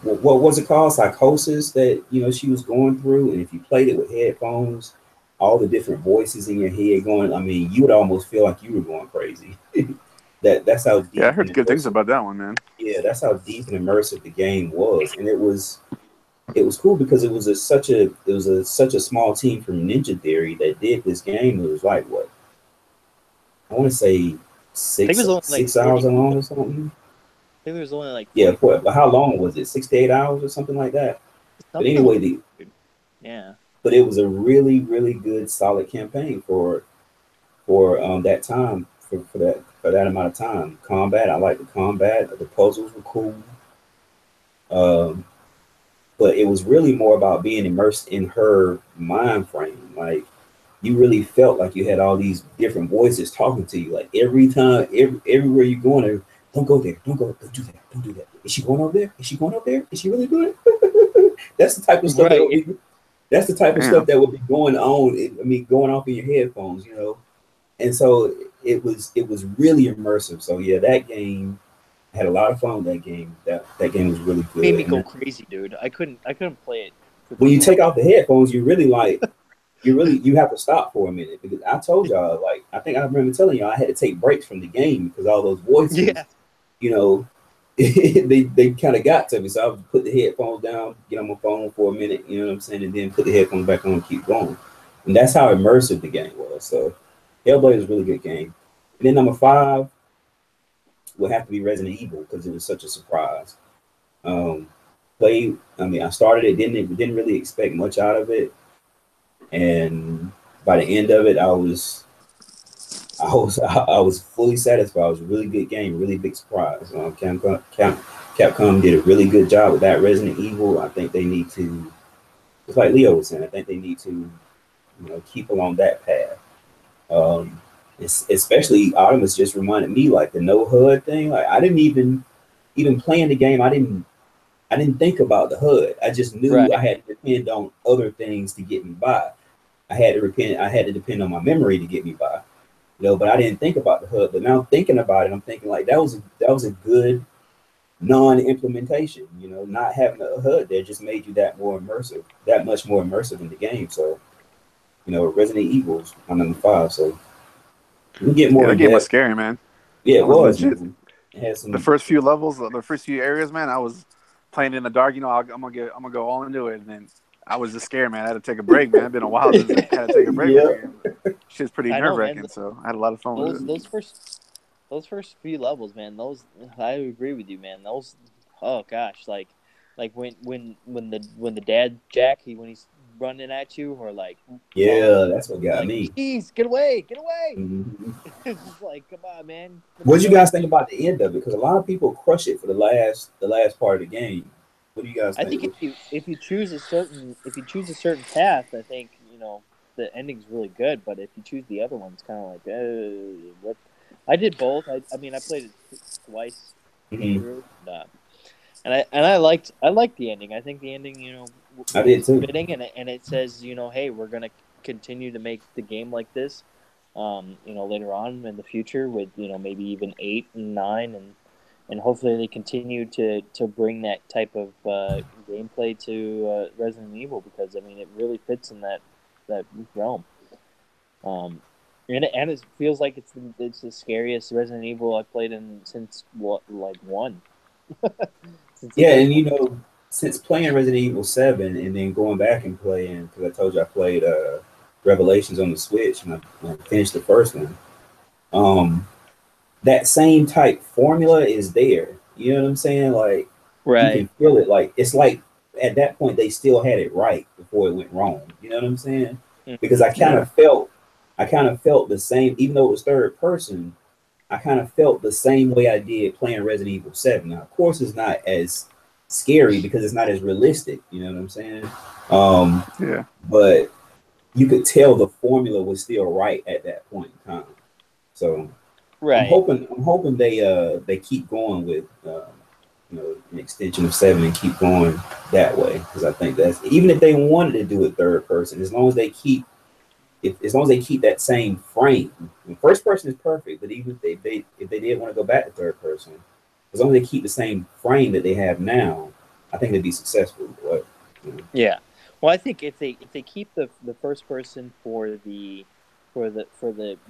What was it called? Psychosis that she was going through, and if you played it with headphones, all the different voices in your head going. I mean, you would almost feel like you were going crazy. That's how deep. Yeah, I heard good things about that one, man. Yeah, that's how deep and immersive the game was, and it was cool because it was such a small team from Ninja Theory that did this game. It was like what I want to say six hours long or something. I think there was only like but how long was it? 6 to 8 hours or something like that. But anyway, but it was a really, really good, solid campaign for that time for that amount of time. Combat, I like the combat. The puzzles were cool. But it was really more about being immersed in her mind frame. Like you really felt like you had all these different voices talking to you. Like every time, everywhere you're going, don't go there, don't do that, don't do that. Is she going over there? Is she going up there? Is she really doing it? That's the type of stuff that's the type of stuff that would be going on. Going off in your headphones, And so it was really immersive. So yeah, that game. I had a lot of fun with that game. That game was really good. It made me go crazy, dude. I couldn't play it. When you take off the headphones, you have to stop for a minute because I told y'all, I think I remember telling y'all I had to take breaks from the game because all those voices, they kind of got to me. So I would put the headphones down, get on my phone for a minute, you know what I'm saying, and then put the headphones back on and keep going. And that's how immersive the game was. So Hellblade is a really good game. And then number 5 would have to be Resident Evil because it was such a surprise. I started it, didn't really expect much out of it, and by the end of it, I was fully satisfied. It was a really good game, really big surprise. Capcom did a really good job with that Resident Evil. I think they need to, just like Leo was saying, I think they need to, keep along that path. Especially Ottemis just reminded me like the no HUD thing. Like I didn't even playing the game. I didn't think about the HUD. I just knew I had to depend on other things to get me by. I had to depend on my memory to get me by. But I didn't think about the HUD. But now thinking about it, I'm thinking like that was a good non-implementation. Not having a HUD there just made you that much more immersive in the game. So, Resident Evil's on number 5. So we get more. That game was scary, man. Yeah, it was. It had the first few levels, the first few areas, man. I was playing in the dark. I'm gonna go all into it, and then I was just scared, man. I had to take a break, man. It's been a while since I had to take a break. Shit's pretty nerve-wracking, so I had a lot of fun with it. Those first few levels, man. I agree with you, man. Oh gosh, like when the dad Jack when he's running at you, or like that's what got me. Jeez, get away! Mm-hmm. It's just like, come on, man. What do you guys think about the end of it? Because a lot of people crush it for the last part of the game. What do you guys think? I think if you choose a certain path, I think the ending's really good. But if you choose the other one, it's kind of like what. I did both. I played it twice through, and I liked the ending. I think the ending, I did too. Fitting, and it says, hey, we're gonna continue to make the game like this, later on in the future with maybe even 8 and 9, and hopefully they continue to bring that type of gameplay to Resident Evil because it really fits in that realm. And it feels like it's the scariest Resident Evil I've played in since 1. Since playing Resident Evil 7 and then going back and playing, because I told you I played Revelations on the Switch and I finished the first one. That same type formula is there. You know what I'm saying? Like, you can feel it. Like, it's like at that point they still had it right before it went wrong. You know what I'm saying? Mm-hmm. Because I kind of felt the same, even though it was third person. I kind of felt the same way I did playing Resident Evil 7. Now, of course, it's not as scary because it's not as realistic. You know what I'm saying? But you could tell the formula was still right at that point in time. So I'm hoping they keep going with an extension of 7 and keep going that way, because I think that's, even if they wanted to do it third person, as long as they keep that same frame. First person is perfect, but even if they did want to go back to third person, as long as they keep the same frame that they have now, I think they'd be successful. But, Yeah, well, I think if they keep the first person for the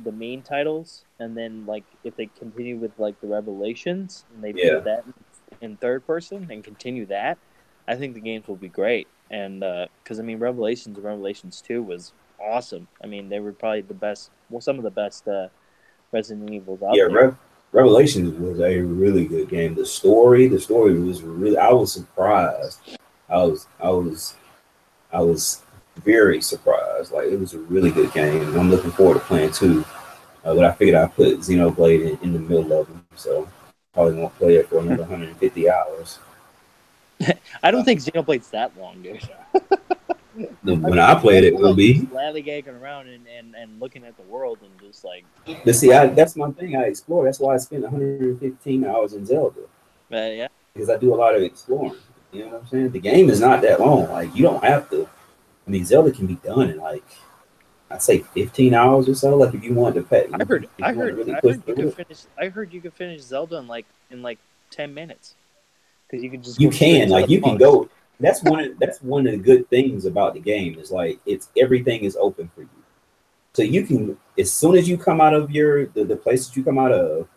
main titles, and then like if they continue with like the Revelations and they put that in third person and continue that, I think the games will be great. And because I mean, Revelations and Revelations 2 was awesome. I mean, they were probably the best, well, some of the best Resident Evils out there. Revelations was a really good game. The story was really. I was surprised. I was very surprised. Like, it was a really good game. And I'm looking forward to playing 2. But I figured I'd put Xenoblade in the middle of them, so probably won't play it for another 150 hours. I don't think Xenoblade's that long, dude. When I played it will be lollygagging around and looking at the world and just like. But see, that's my thing. I explore. That's why I spent 115 hours in Zelda. Yeah. Because I do a lot of exploring. You know what I'm saying? The game is not that long. Like, you don't have to. I mean, Zelda can be done in like, I'd say 15 hours or so. Like, if you want to pay. I heard you could finish Zelda in like 10 minutes. Because you can just. You can go. That's one of the good things about the game is like everything is open for you. So you can, as soon as you come out of the place that you come out of,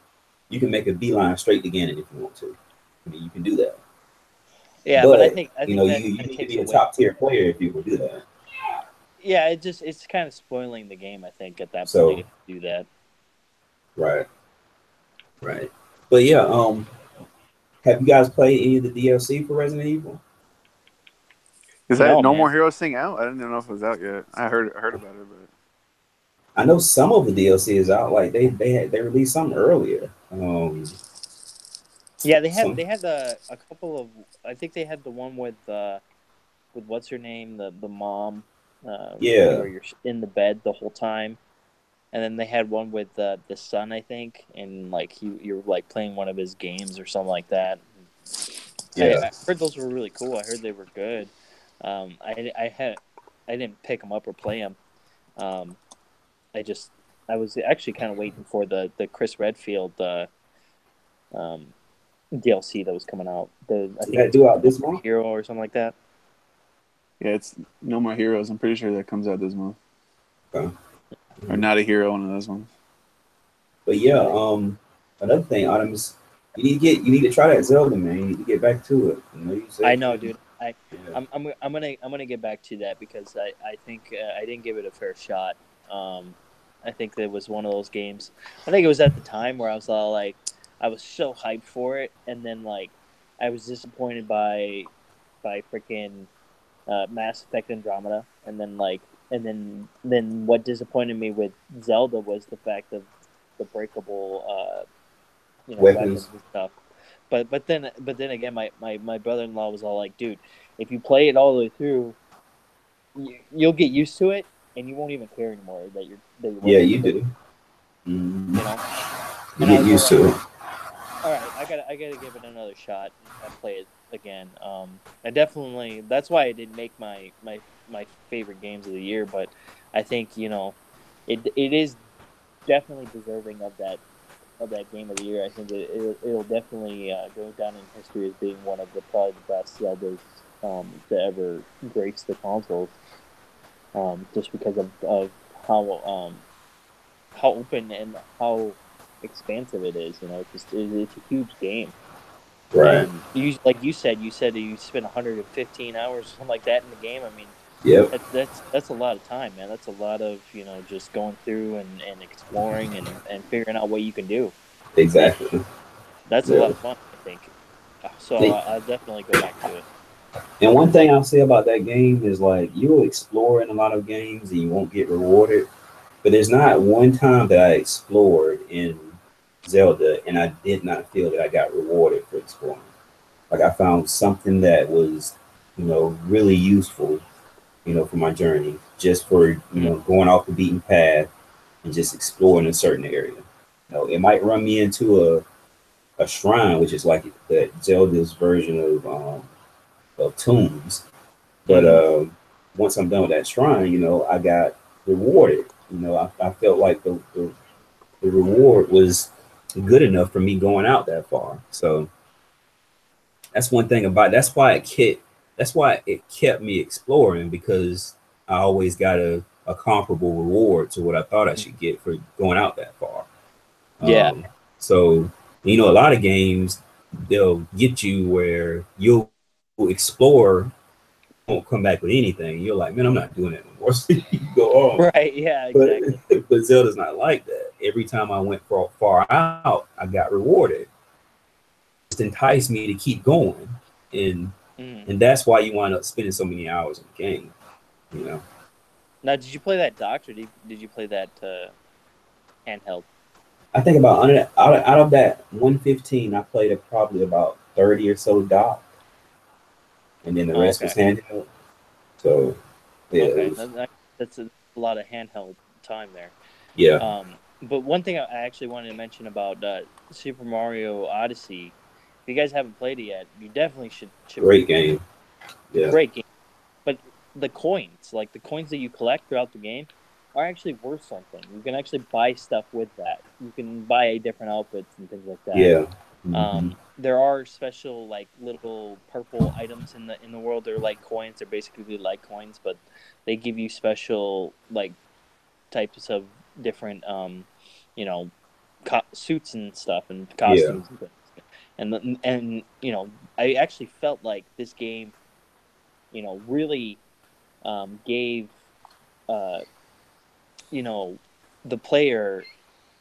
you can make a beeline straight to Ganon if you want to. I mean, you can do that. Yeah, but I think you need to be a top tier player if you will do that. Yeah, it's kind of spoiling the game, I think, at that point if you do that. Right. But yeah, have you guys played any of the DLC for Resident Evil? Is that No More Heroes thing out? I didn't know if it was out yet. I heard about it, but I know some of the DLC is out. Like they released some earlier. Yeah, they had a couple of. I think they had the one with what's her name, the mom. Where you're in the bed the whole time, and then they had one with the son, I think, and like you're like playing one of his games or something like that. Yeah, I heard those were really cool. I heard they were good. I didn't pick them up or play them. I was actually kind of waiting for the Chris Redfield DLC that was coming out. I think that due out this month, Hero or something like that. Yeah, it's No More Heroes. I'm pretty sure that comes out this month. Okay. Or Not a Hero, one of those ones. But yeah, another thing, Ottemis, you need to try that Zelda, man. You need to get back to it. I know, dude. I'm gonna get back to that because I think I didn't give it a fair shot. I think that was one of those games. I think it was at the time where I was all like, I was so hyped for it, and then like I was disappointed by freaking Mass Effect Andromeda, and then what disappointed me with Zelda was the fact of the breakable weapons and stuff. But then again, my brother-in-law was all like, dude, if you play it all the way through, you'll get used to it, and you won't even care anymore that you're you do. Mm-hmm. You get used to it. All right, I gotta give it another shot and play it again. I definitely, that's why I didn't make my favorite games of the year, but I think it is definitely deserving of that game of the year. I think it'll definitely go down in history as being one of probably the best Zeldas to ever grace the consoles. Just because of how open and how expansive it is. It's a huge game. Right. And like you said you spent 115 hours or something like that in the game. I mean, yep. That's a lot of time, man. That's a lot of just going through and exploring and figuring out what you can do. Exactly. That's a lot of fun, I think. So I'll definitely go back to it. And one thing I'll say about that game is like you'll explore in a lot of games and you won't get rewarded. But there's not one time that I explored in Zelda and I did not feel that I got rewarded for exploring. Like I found something that was, really useful, for my journey, just for, going off the beaten path and just exploring a certain area. It might run me into a shrine, which is like that Zelda's version of tombs. But once I'm done with that shrine, I got rewarded. I felt like the reward was good enough for me going out that far. So that's one thing about that's why it kept me exploring, because I always got a comparable reward to what I thought I should get for going out that far. Yeah. So a lot of games, they'll get you where you'll explore, won't come back with anything. You're like, man, I'm not doing that anymore. So you go on. Right. Yeah. Exactly. But Zelda's not like that. Every time I went far out, I got rewarded. It enticed me to keep going, and that's why you wind up spending so many hours in the game. Now, did you play that docked, or did you play that handheld? I think about out of that 115, I played probably about 30 or so docked, and then the rest was handheld. So yeah, that's a lot of handheld time there. Yeah. But one thing I actually wanted to mention about Super Mario Odyssey, if you guys haven't played it yet, you definitely should. Great game. Yeah. Great game. But the coins, like the coins that you collect throughout the game, are actually worth something. You can actually buy stuff with that. You can buy different outfits and things like that. Yeah. There are special like little purple items in the world. They're like coins. They're basically like coins, but they give you special like types of different suits and stuff and costumes and things. And I actually felt like this game really gave the player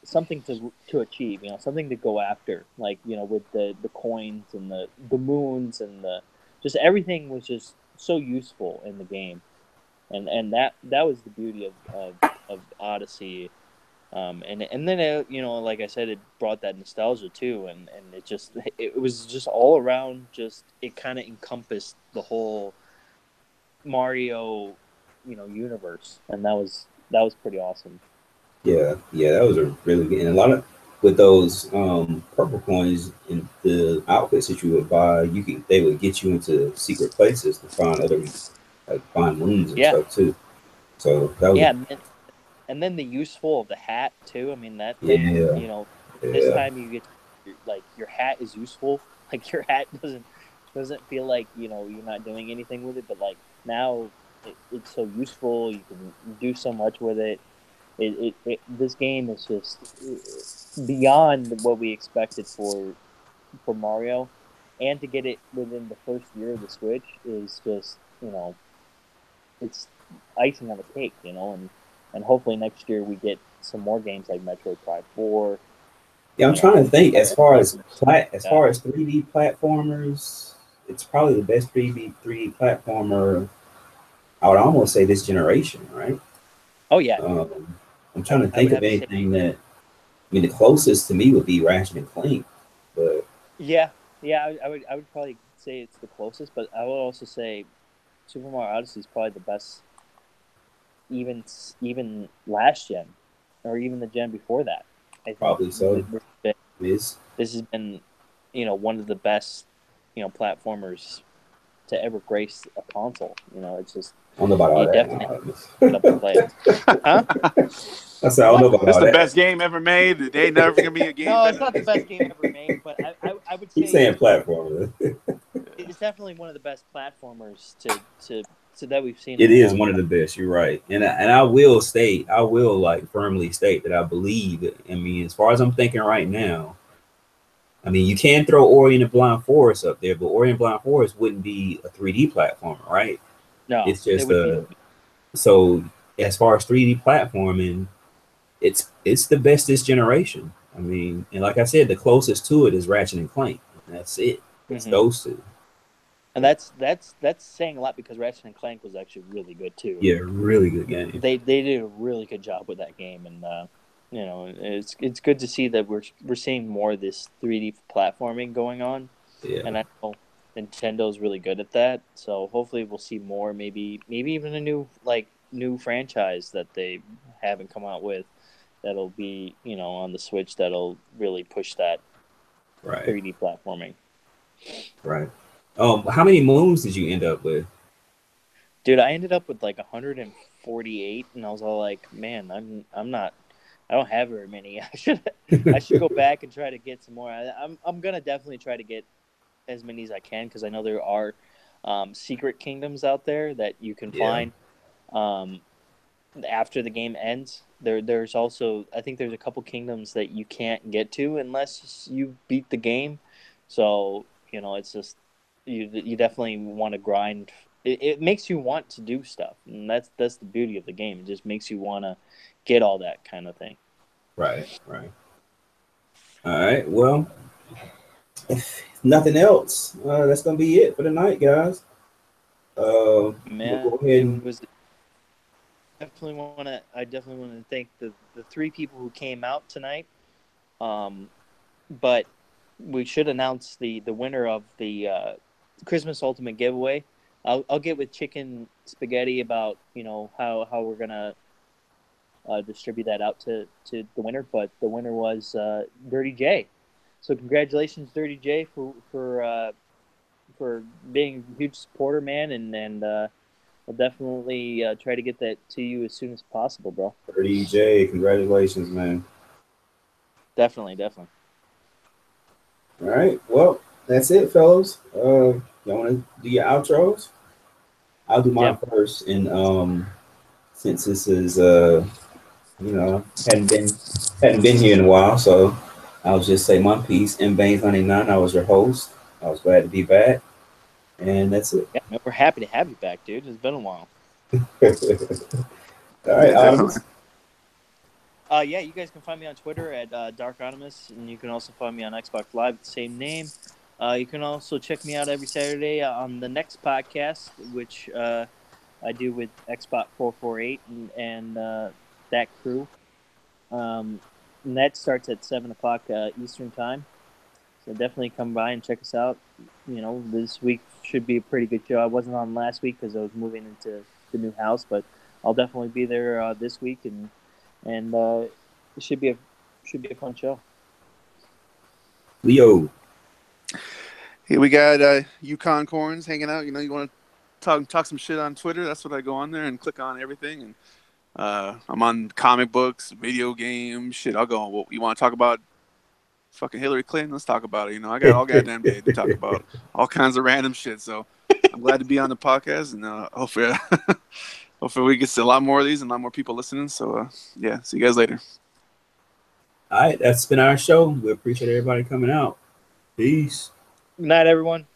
something to achieve, something to go after, like with the coins and the moons and the just everything was just so useful in the game. And that was the beauty of Odyssey. And then like I said, it brought that nostalgia too, and it was just all around, just it kind of encompassed the whole Mario universe, and that was pretty awesome. Yeah, that was a really good, and a lot of with those purple coins in the outfits that you would buy, they would get you into secret places to find other, like find moons and stuff too. So that was and then the useful of the hat too. I mean that thing, this time you get your hat is useful. Like your hat doesn't feel like you're not doing anything with it, but like now it's so useful. You can do so much with it. This game is just beyond what we expected for Mario, and to get it within the first year of the Switch is just it's icing on the cake, and hopefully next year we get some more games like Metroid Prime 4. Yeah, I'm trying to think as far as 3D platformers, it's probably the best 3D platformer. I would almost say this generation, right? Oh yeah. I'm trying to think of anything the closest to me would be Ratchet and Clank, but yeah, I would probably say it's the closest, but I would also say Super Mario Odyssey is probably the best, even last gen, or even the gen before that. I think probably so. This has been, one of the best, platformers to ever grace a console. It's just I don't know about all that. Definitely get up and play it. Huh? I said I don't know about all that. It's the best game ever made. It ain't never gonna be a game. No, it's not the best game ever made, but I would say he's saying platformer. It's definitely one of the best platformers to that we've seen. It is one of the best. You're right, and I will like firmly state that I believe it. I mean, as far as I'm thinking right now, I mean, you can throw Ori and the Blind Forest up there, but Ori and Blind Forest wouldn't be a 3D platformer, right? No, it's just so as far as 3D platforming, it's the best this generation. I mean, and like I said, the closest to it is Ratchet and Clank. And that's it. It's those two. And that's saying a lot, because Ratchet and Clank was actually really good too. Yeah, really good game. They did a really good job with that game, and it's good to see that we're seeing more of this 3D platforming going on. Yeah. And I know Nintendo's really good at that, so hopefully we'll see more. Maybe even a new franchise that they haven't come out with that'll be on the Switch that'll really push that. Right. 3D platforming. Right. How many moons did you end up with? Dude, I ended up with like 148, and I was all like, man, I don't have very many. I should go back and try to get some more. I'm gonna definitely try to get as many as I can, because I know there are secret kingdoms out there that you can find after the game ends. There's also, I think there's a couple kingdoms that you can't get to unless you beat the game. So it's just you definitely want to grind. It makes you want to do stuff, and that's the beauty of the game. It just makes you want to get all that kind of thing. Right. Right. All right. Well, if nothing else, that's gonna be it for the night, guys. We'll Man, go ahead it and was I definitely want to thank the three people who came out tonight. But we should announce the winner of the Christmas Ultimate giveaway. I'll get with Chicken Spaghetti about how we're gonna distribute that out to the winner. But the winner was Dirty J. So congratulations, Dirty J, for being a huge supporter, man, and I'll definitely try to get that to you as soon as possible, bro. DJ, congratulations, man. Definitely. All right. Well, that's it, fellas. Y'all want to do your outros? I'll do mine first. And since this is hadn't been here in a while, so I'll just say my piece. M Baines 99. I was your host. I was glad to be back, and that's it. Yeah, man, we're happy to have you back, dude. It's been a while. All right, definitely. Yeah, you guys can find me on Twitter at DarkOttemis, and you can also find me on Xbox Live with the same name. You can also check me out every Saturday on the next podcast, which I do with Xbox 448 and that crew. And that starts at 7 o'clock Eastern Time. So definitely come by and check us out. This week should be a pretty good show. I wasn't on last week because I was moving into the new house, but I'll definitely be there this week, and it should be a fun show. Leo. Here we got YukonCorns hanging out. You want to talk some shit on Twitter? That's what I go on there and click on everything. And I'm on comic books, video games, shit. I'll go on. What you want to talk about? Fucking Hillary Clinton. Let's talk about it. I got all goddamn day to talk about all kinds of random shit. So I'm glad to be on the podcast, and hopefully we get a lot more of these and a lot more people listening. So yeah, see you guys later. All right, that's been our show. We appreciate everybody coming out. Peace. Good night, everyone.